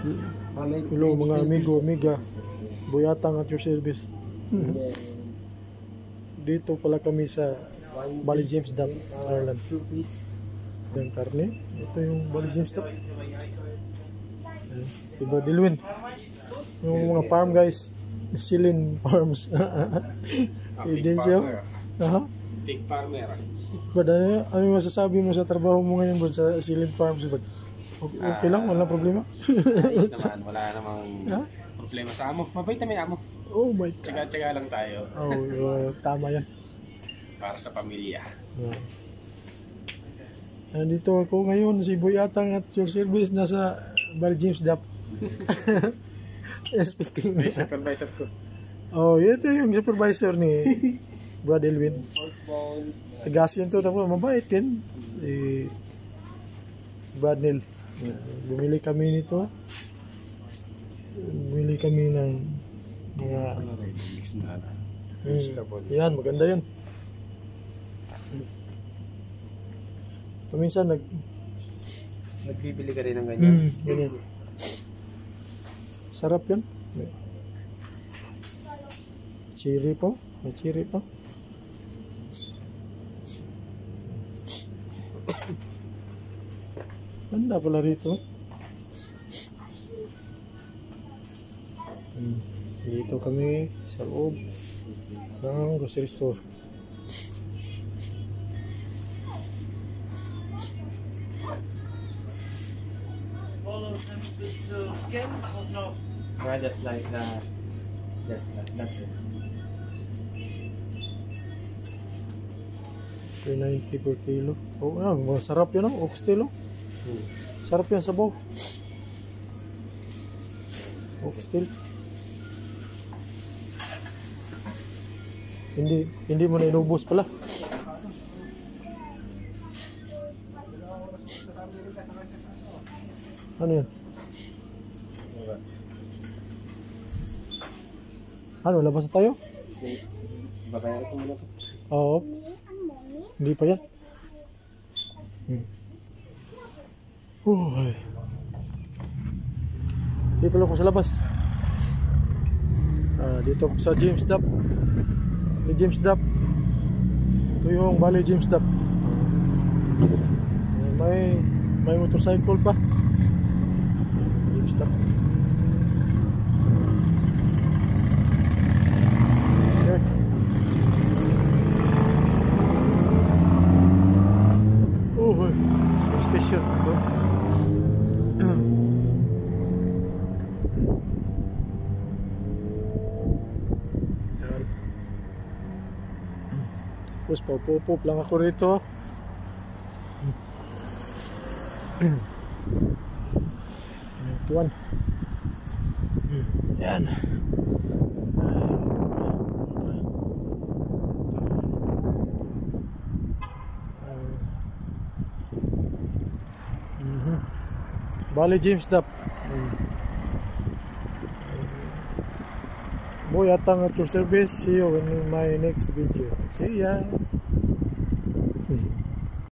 Hello mga amigo, amiga. Buyatang at your service. Dito pala kami sa Bali James Dam, Ireland. Yung karne. Ito yung Bali James Dam. Diba Dilwin? Yung mga farm guys. Silin Farms. Din siya. Big farmer. Bada, ano yung masasabi mo sa trabaho mo ngayon bro, sa Silin Farms? Okay lang, walang problema. Ayos naman, wala namang problema sa amo. Mabait na may amo. Oh my God. Tsaga-tsaga lang tayo. Tama yan. Para sa pamilya. Nandito ako ngayon, si Buyatang at your service nasa Bali James Dam. Speaking. Supervisor ko. Ito yung supervisor ni Brad Elwin. Tagas yan to, tapos mabait din. Brad Nil. Bumili kami nito. Bumili kami ng mga mix na yan, maganda yan. Minsan nagbibili ka rin ng ganyan. Ganyan. Sarap yan. Chiri pa. May chiri pa. Ganda pala rito. Dito kami sa loob ng grocery store. Just like that. That's it. 390 per kilo. Masarap yan, oxtail. Sarap yan sa baw. Oxtail. Hindi mo na inubos pala. Ano yan? Ano, labas na tayo? Babayaran ko muna. Oo. Hindi pa yan. Dito lang ako sa labas. Dito ako sa James Dam. James Dam. Ito yung Bali James Dam. May motorcycle pa. James Dam. Station bro. Tapos paupo lang ako rito. Tuan. Yan. Bali James Dam. Buyatang at your service. See you in my next video. See ya.